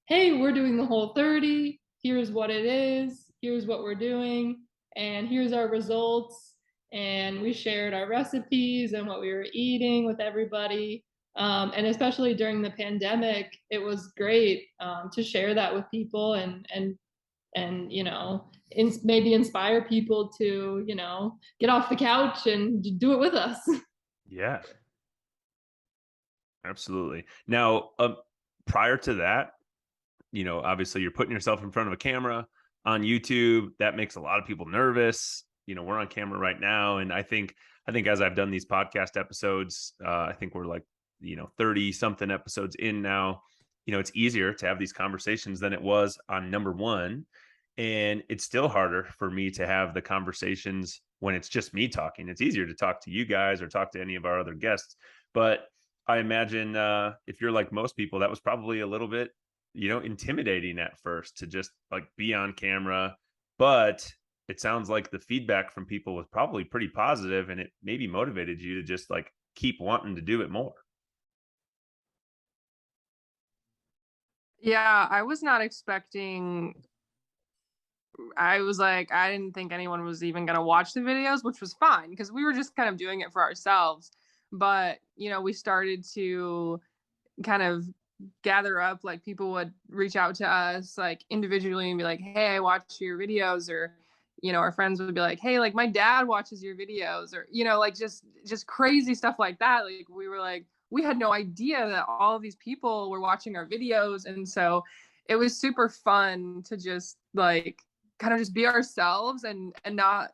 hey, we're doing the Whole30. Here's what it is. Here's what we're doing. And here's our results. And we shared our recipes and what we were eating with everybody. And especially during the pandemic, it was great to share that with people and maybe inspire people to get off the couch and do it with us. Yeah, absolutely. Now, prior to that, obviously you're putting yourself in front of a camera on YouTube. That makes a lot of people nervous. We're on camera right now, and I think as I've done these podcast episodes, I think we're like 30 something episodes in now. It's easier to have these conversations than it was on number one, and it's still harder for me to have the conversations when it's just me talking. It's easier to talk to you guys or talk to any of our other guests, but I imagine if you're like most people, that was probably a little bit intimidating at first to just like be on camera. But it sounds like the feedback from people was probably pretty positive, and it maybe motivated you to just like keep wanting to do it more. Yeah, I was not expecting. I was like, I didn't think anyone was even going to watch the videos, which was fine because we were just kind of doing it for ourselves. But, we started to kind of gather up, like people would reach out to us like individually and be like, hey, I watch your videos, or our friends would be like, hey, like my dad watches your videos, or like just crazy stuff like that. Like we were like, we had no idea that all of these people were watching our videos. And so it was super fun to just like kind of just be ourselves and not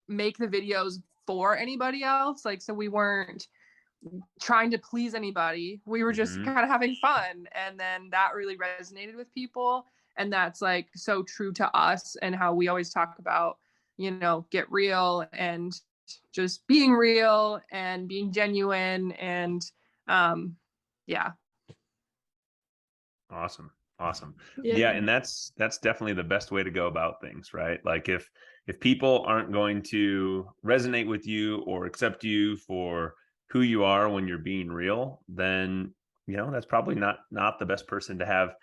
make the videos for anybody else. Like, so we weren't trying to please anybody. We were just Mm-hmm. kind of having fun. And then that really resonated with people. And that's like so true to us and how we always talk about, get real and just being real and being genuine. And yeah. Awesome. Awesome. Yeah. Yeah, and that's definitely the best way to go about things, right? Like if people aren't going to resonate with you or accept you for who you are when you're being real, then that's probably not the best person to have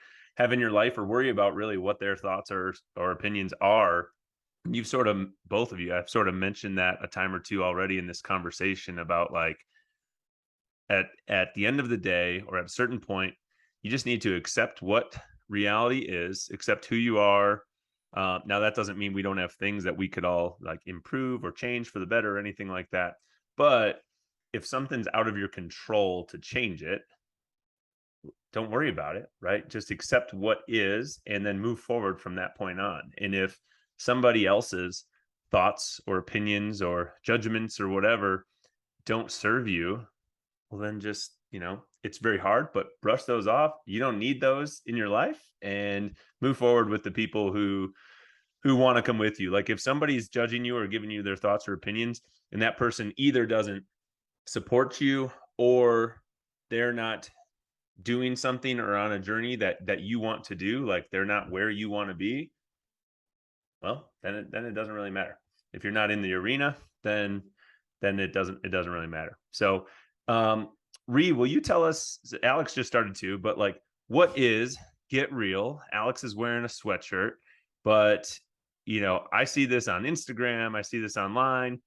in your life or worry about really what their thoughts or opinions are. You've sort of, both of you have sort of mentioned that a time or two already in this conversation about like at the end of the day or at a certain point, you just need to accept what reality is, accept who you are. Now that doesn't mean we don't have things that we could all like improve or change for the better or anything like that. But if something's out of your control to change it, don't worry about it, right? Just accept what is and then move forward from that point on. And if somebody else's thoughts or opinions or judgments or whatever don't serve you, well, then just, it's very hard, but brush those off. You don't need those in your life, and move forward with the people who want to come with you. Like if somebody's judging you or giving you their thoughts or opinions, and that person either doesn't support you or they're not doing something or on a journey that you want to do, like they're not where you want to be, well, then it doesn't really matter. If you're not in the arena, then it doesn't really matter. So, Ree, will you tell us? Alex just started to, but like, what is Get Real? Alex is wearing a sweatshirt, but I see this on Instagram. I see this online.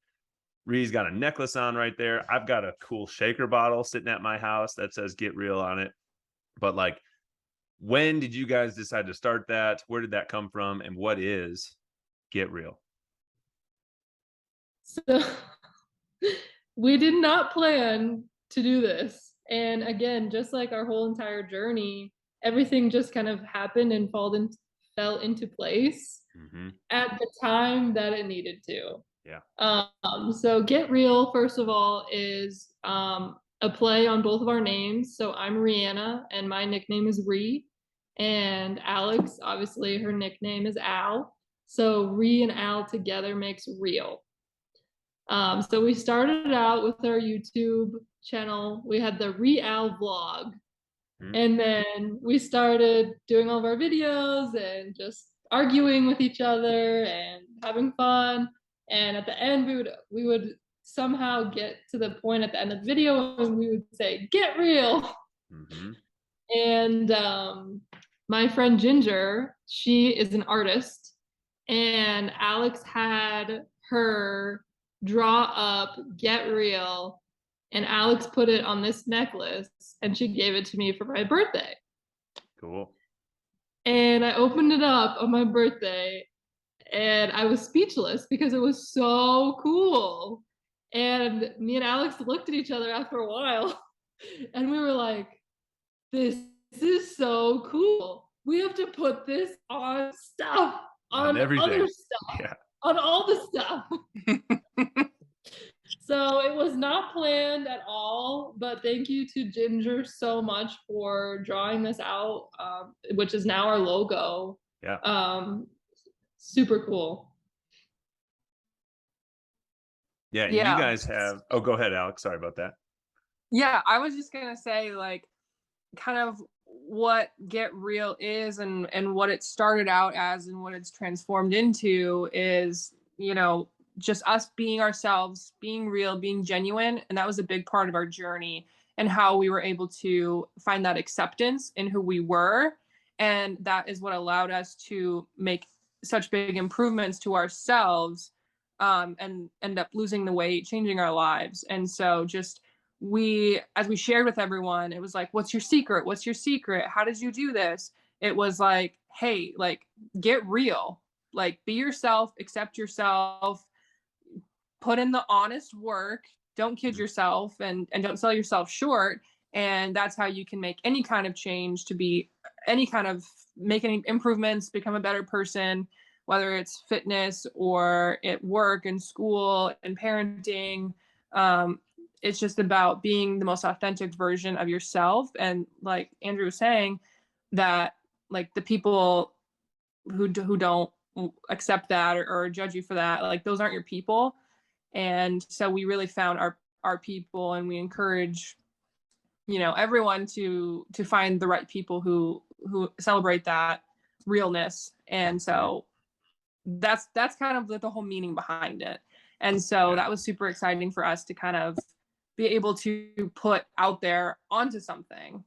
Ree's got a necklace on right there. I've got a cool shaker bottle sitting at my house that says Get Real on it. But like, when did you guys decide to start that? Where did that come from? And what is Get Real? So we did not plan to do this. And again, just like our whole entire journey, everything just kind of happened and fell into place at the time that it needed to. Yeah. So Get Real, first of all, is a play on both of our names. So I'm Reana and my nickname is Ree. And Alex, obviously her nickname is Al. So Ree and Al together makes Real. So we started out with our YouTube channel. We had the Real vlog. And then we started doing all of our videos and just arguing with each other and having fun. And at the end, we would somehow get to the point at the end of the video and we would say, Get Real. And my friend Ginger, she is an artist, and Alex had her draw up Get Real, and Alex put it on this necklace and she gave it to me for my birthday. Cool. And I opened it up on my birthday and I was speechless because it was so cool. And me and Alex looked at each other after a while and we were like, this is so cool. We have to put this on stuff, on everything. Other stuff, on all the stuff. So it was not planned at all, but thank you to Ginger so much for drawing this out, which is now our logo. Yeah. Super cool. Yeah. And you guys have, go ahead, Alex. Sorry about that. Yeah. I was just going to say, like, kind of what Get Real is and what it started out as and what it's transformed into is, just us being ourselves, being real, being genuine. And that was a big part of our journey and how we were able to find that acceptance in who we were. And that is what allowed us to make such big improvements to ourselves, and end up losing the weight, changing our lives. And so just as we shared with everyone, it was like, what's your secret? What's your secret? How did you do this? It was like, hey, like, get real, like, be yourself, accept yourself, put in the honest work, don't kid yourself, and don't sell yourself short. And that's how you can make any kind of change, to be any kind of, make any improvements, become a better person, whether it's fitness or at work and school and parenting. It's just about being the most authentic version of yourself. And like Andrew was saying, that like the people who don't accept that or judge you for that, like, those aren't your people. And so we really found our people, and we encourage, everyone to find the right people who celebrate that realness. And so that's kind of the whole meaning behind it. And so that was super exciting for us to kind of be able to put out there onto something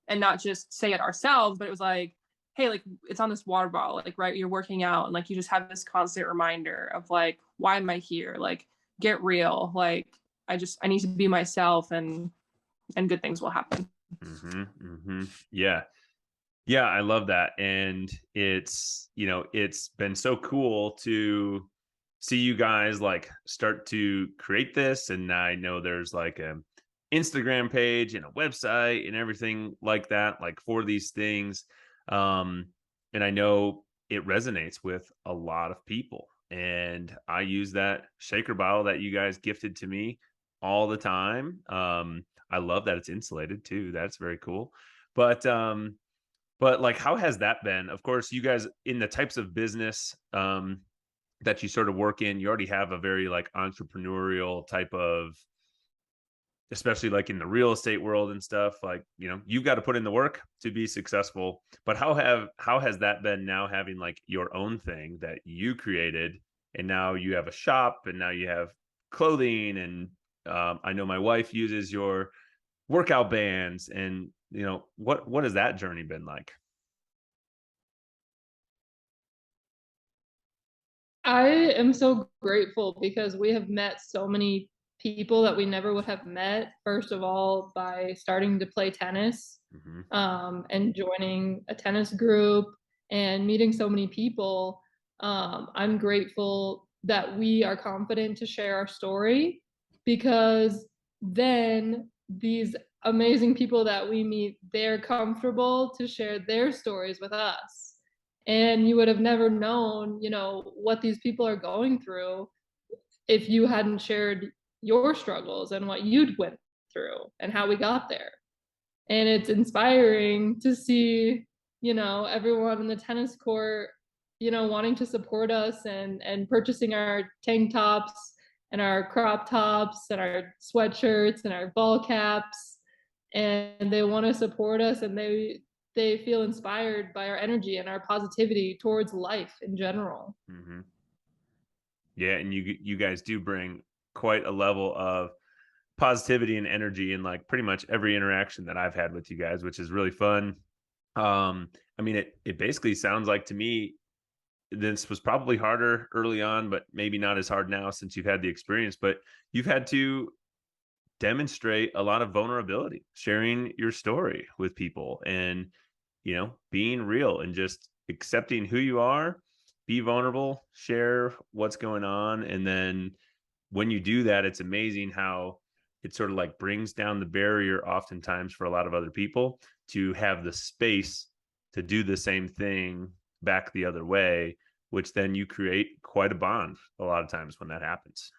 and not just say it ourselves, but it was like, hey, like, it's on this water bottle, like, right, you're working out and like you just have this constant reminder of like, why am I here? Like, get real. Like, I need to be myself, and good things will happen. Yeah. Yeah, I love that. And it's, it's been so cool to see you guys like start to create this. And I know there's like Instagram page and a website and everything like that, like for these things. And I know it resonates with a lot of people. And I use that shaker bottle that you guys gifted to me all the time. I love that it's insulated too. That's very cool. But like, how has that been? Of course, you guys in the types of business that you sort of work in, you already have a very like entrepreneurial type of, especially like in the real estate world and stuff, like, you know, you've got to put in the work to be successful. But how has that been now, having like your own thing that you created, and now you have a shop, and now you have clothing, and I know my wife uses your workout bands, and you know, what has that journey been like? I am so grateful because we have met so many people that we never would have met, first of all, by starting to play tennis, and joining a tennis group and meeting so many people. I'm grateful that we are confident to share our story, because then these amazing people that we meet, they're comfortable to share their stories with us. And you would have never known, you know, what these people are going through if you hadn't shared your struggles and what you'd went through and how we got there. And it's inspiring to see, you know, everyone in the tennis court, you know, wanting to support us and purchasing our tank tops and our crop tops and our sweatshirts and our ball caps, and they want to support us, and they feel inspired by our energy and our positivity towards life in general. Yeah, and you guys do bring quite a level of positivity and energy in like pretty much every interaction that I've had with you guys, which is really fun. I mean, it basically sounds like to me this was probably harder early on, but maybe not as hard now since you've had the experience. But you've had to demonstrate a lot of vulnerability, sharing your story with people, and you know, being real and just accepting who you are, be vulnerable, share what's going on. And then when you do that, it's amazing how it sort of like brings down the barrier oftentimes for a lot of other people to have the space to do the same thing back the other way, which then you create quite a bond a lot of times when that happens.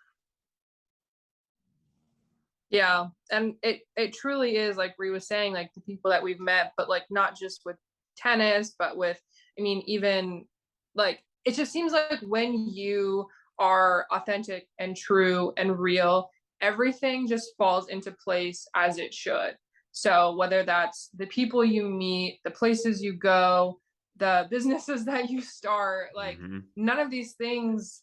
Yeah, and it truly is, like Ree was saying, like the people that we've met, but like not just with tennis, but with, I mean, even like it just seems like when you are authentic and true and real, everything just falls into place as it should. So whether that's the people you meet, the places you go, the businesses that you start, like none of these things,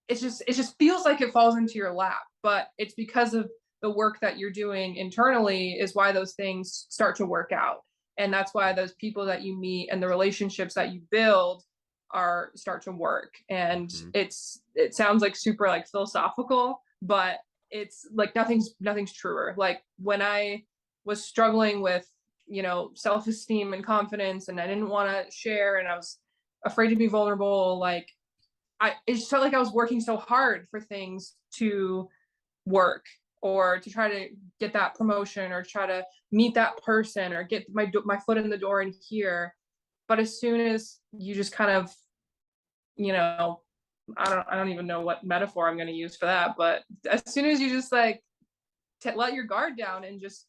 it just feels like it falls into your lap, but it's because of the work that you're doing internally is why those things start to work out. And that's why those people that you meet and the relationships that you build are start to work. And it sounds like super like philosophical, but it's like nothing's truer. Like when I was struggling with, you know, self-esteem and confidence, and I didn't want to share, and I was afraid to be vulnerable, like it just felt like I was working so hard for things to work, or to try to get that promotion, or try to meet that person, or get my foot in the door in here. But as soon as you just kind of, you know, I don't even know what metaphor I'm going to use for that, but as soon as you just like let your guard down and just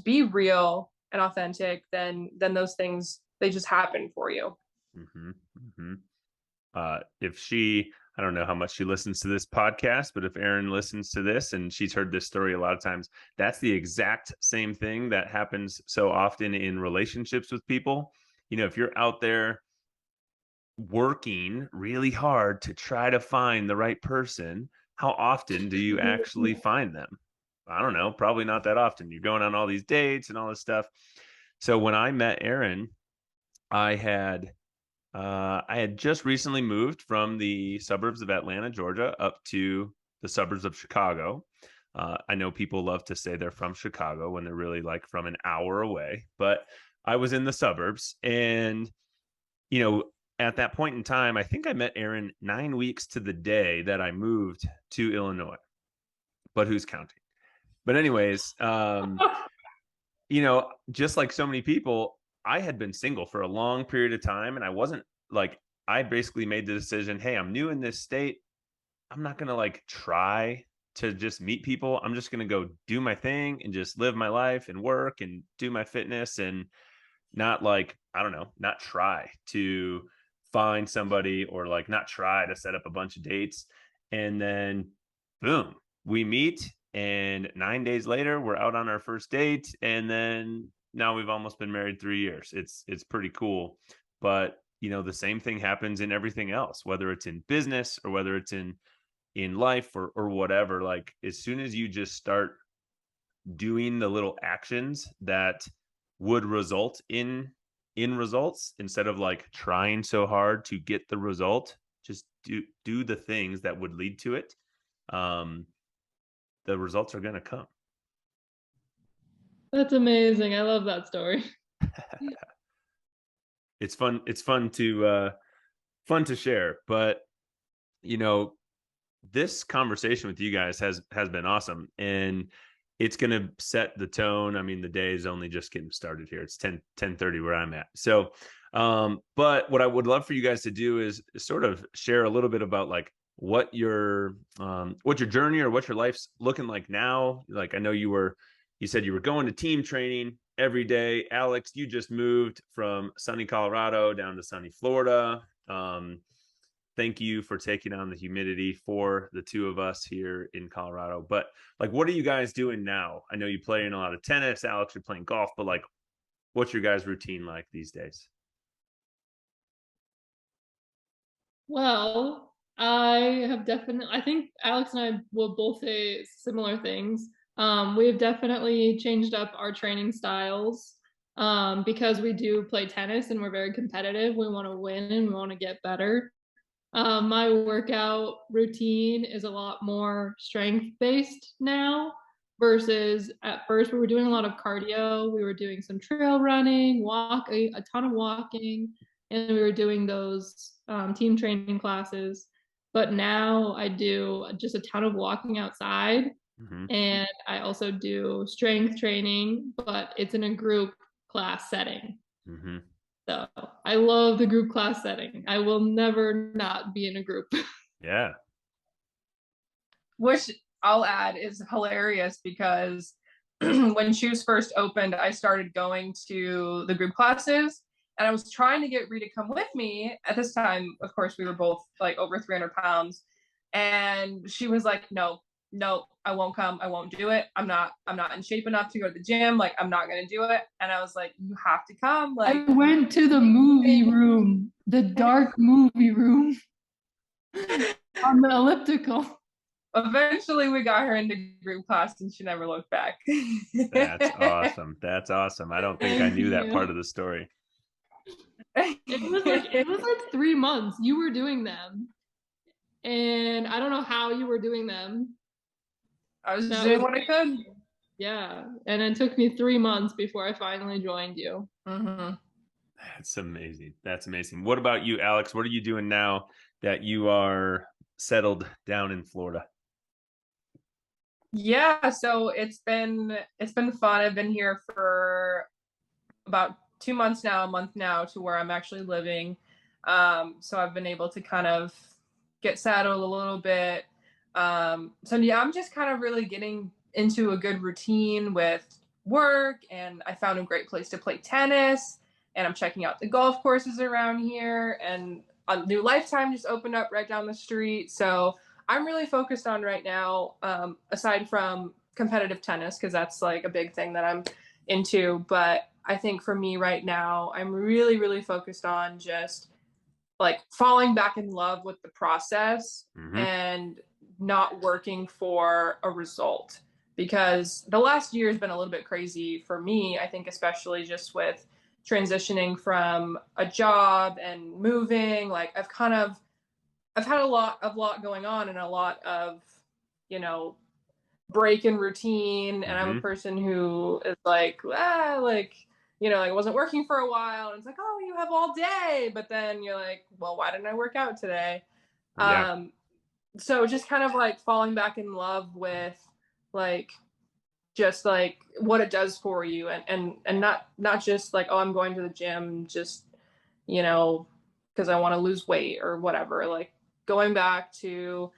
be real and authentic, then those things, they just happen for you. If she, I don't know how much she listens to this podcast, but if Erin listens to this and she's heard this story a lot of times, that's the exact same thing that happens so often in relationships with people. You know, if you're out there working really hard to try to find the right person, how often do you actually find them? I don't know, probably not that often. You're going on all these dates and all this stuff. So when I met Erin, I had just recently moved from the suburbs of Atlanta, Georgia, up to the suburbs of Chicago. I know people love to say they're from Chicago when they're really like from an hour away, but I was in the suburbs. And, you know, at that point in time, I think I met Erin 9 weeks to the day that I moved to Illinois, but who's counting? But anyways, you know, just like so many people, I had been single for a long period of time, and I wasn't like, I basically made the decision, hey, I'm new in this state. I'm not going to like try to just meet people. I'm just going to go do my thing and just live my life and work and do my fitness, and not like, I don't know, not try to find somebody, or like not try to set up a bunch of dates. And then boom, we meet, and 9 days later we're out on our first date, and then now we've almost been married 3 years. It's pretty cool. But you know, the same thing happens in everything else, whether it's in business or whether it's in life, or whatever. Like, as soon as you just start doing the little actions that would result in results, instead of like trying so hard to get the result, just do the things that would lead to it, um the results are going to come. That's amazing. I love that story. It's fun to share. But you know, this conversation with you guys has been awesome, and it's going to set the tone. I mean, the day is only just getting started here. It's 10:30 where I'm at. So, but what I would love for you guys to do is sort of share a little bit about like what your journey or what your life's looking like now. Like, I know you said you were going to team training every day. Alex, you just moved from sunny Colorado down to sunny Florida. Thank you for taking on the humidity for the two of us here in Colorado. But like, what are you guys doing now? I know you play in a lot of tennis. Alex, you're playing golf, but like, what's your guys' routine like these days? Well, I think Alex and I will both say similar things. We have definitely changed up our training styles, because we do play tennis and we're very competitive. We want to win and we want to get better. My workout routine is a lot more strength based now versus at first we were doing a lot of cardio. We were doing some trail running, a ton of walking, and we were doing those team training classes. But now I do just a ton of walking outside, and I also do strength training, but it's in a group class setting. So I love the group class setting. I will never not be in a group. Yeah. Which I'll add is hilarious because when Shoes first opened, I started going to the group classes, and I was trying to get Ree to come with me. At this time, of course, we were both like over 300 pounds. And she was like, no, I won't come. I won't do it. I'm not in shape enough to go to the gym. Like, I'm not going to do it. And I was like, you have to come. Like, I went to the movie room, the dark movie room on the elliptical. Eventually we got her into group class and she never looked back. That's awesome. That's awesome. I don't think I knew that part of the story. It was like 3 months you were doing them, and I don't know how you were doing them. I was doing what I could. Yeah, and it took me 3 months before I finally joined you. That's amazing. That's amazing. What about you, Alex? What are you doing now that you are settled down in Florida? Yeah, so it's been fun. I've been here for about 2 months now, a month now, to where I'm actually living. So I've been able to kind of get settled a little bit. So yeah, I'm just kind of really getting into a good routine with work, and I found a great place to play tennis, and I'm checking out the golf courses around here, and a new Lifetime just opened up right down the street. So I'm really focused on right now, aside from competitive tennis, because that's like a big thing that I'm into. But I think for me right now, I'm really, really focused on just like falling back in love with the process and not working for a result. Because the last year has been a little bit crazy for me, I think, especially just with transitioning from a job and moving. Like I've had a lot going on, and a lot of, break in routine. And I'm a person who is like, like it wasn't working for a while, and it's like, oh, you have all day, but then you're like, well, why didn't I work out today? So just kind of like falling back in love with like just like what it does for you, and not just like, oh, I'm going to the gym just, you know, because I want to lose weight or whatever. Like going back to,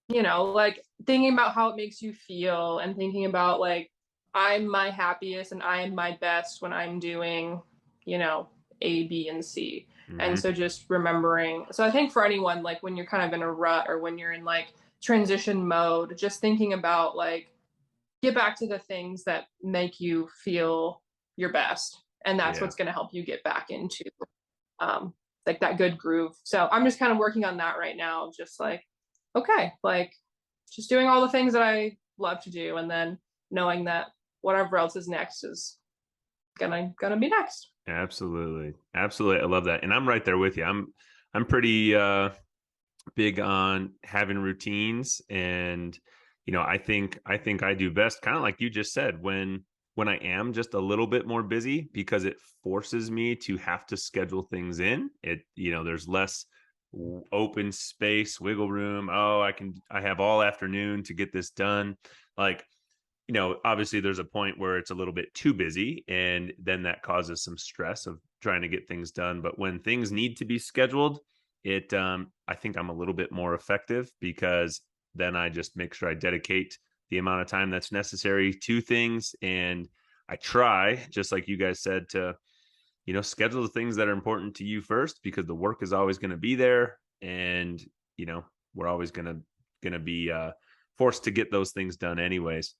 you know, like thinking about how it makes you feel and thinking about like, I'm my happiest and I am my best when I'm doing, you know, A, B, and C. And so just remembering. So I think for anyone, like when you're kind of in a rut or when you're in like transition mode, just thinking about like, get back to the things that make you feel your best. And that's what's going to help you get back into like that good groove. So I'm just kind of working on that right now. Just like, okay, like just doing all the things that I love to do, and then knowing that whatever else is next is gonna be next. Absolutely. Absolutely. I love that. And I'm right there with you. I'm pretty big on having routines, and I think I do best, kind of like you just said, when I am just a little bit more busy, because it forces me to have to schedule things in. There's less open space, wiggle room. Oh, I have all afternoon to get this done. Like, obviously there's a point where it's a little bit too busy, and then that causes some stress of trying to get things done. But when things need to be scheduled, I think I'm a little bit more effective, because then I just make sure I dedicate the amount of time that's necessary to things. And I try, just like you guys said, to, schedule the things that are important to you first, because the work is always going to be there. And, we're always going to be forced to get those things done anyways.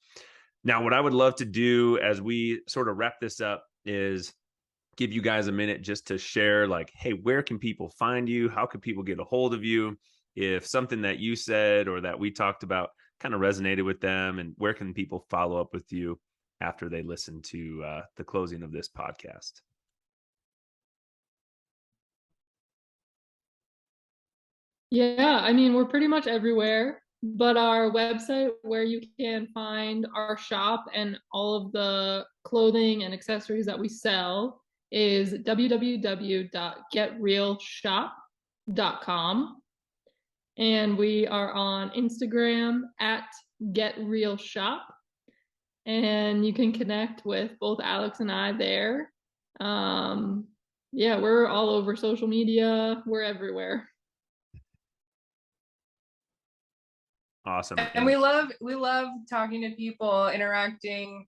Now, what I would love to do as we sort of wrap this up is give you guys a minute just to share, like, hey, where can people find you? How can people get a hold of you if something that you said or that we talked about kind of resonated with them? And where can people follow up with you after they listen to the closing of this podcast? Yeah, I mean, we're pretty much everywhere, but our website where you can find our shop and all of the clothing and accessories that we sell is www.getrealshop.com. And we are on Instagram at GetRealShop. And you can connect with both Alex and I there. Yeah, we're all over social media. We're everywhere. Awesome. And we love talking to people, interacting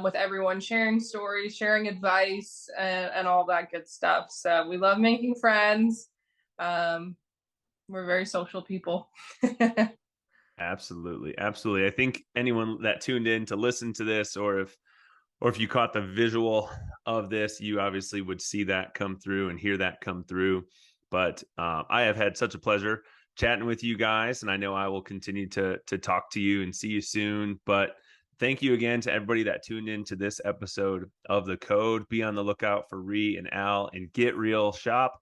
with everyone, sharing stories, sharing advice, and all that good stuff. So we love making friends. We're very social people. Absolutely. Absolutely. I think anyone that tuned in to listen to this, or if you caught the visual of this, you obviously would see that come through and hear that come through. But I have had such a pleasure chatting with you guys, and I know I will continue to talk to you and see you soon. But thank you again to everybody that tuned in to this episode of The Code. Be on the lookout for Ree and Al and Get Real Shop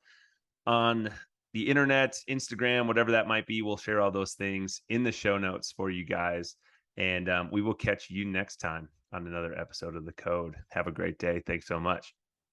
on the internet, Instagram, whatever that might be. We'll share all those things in the show notes for you guys. And we will catch you next time on another episode of The Code. Have a great day. Thanks so much.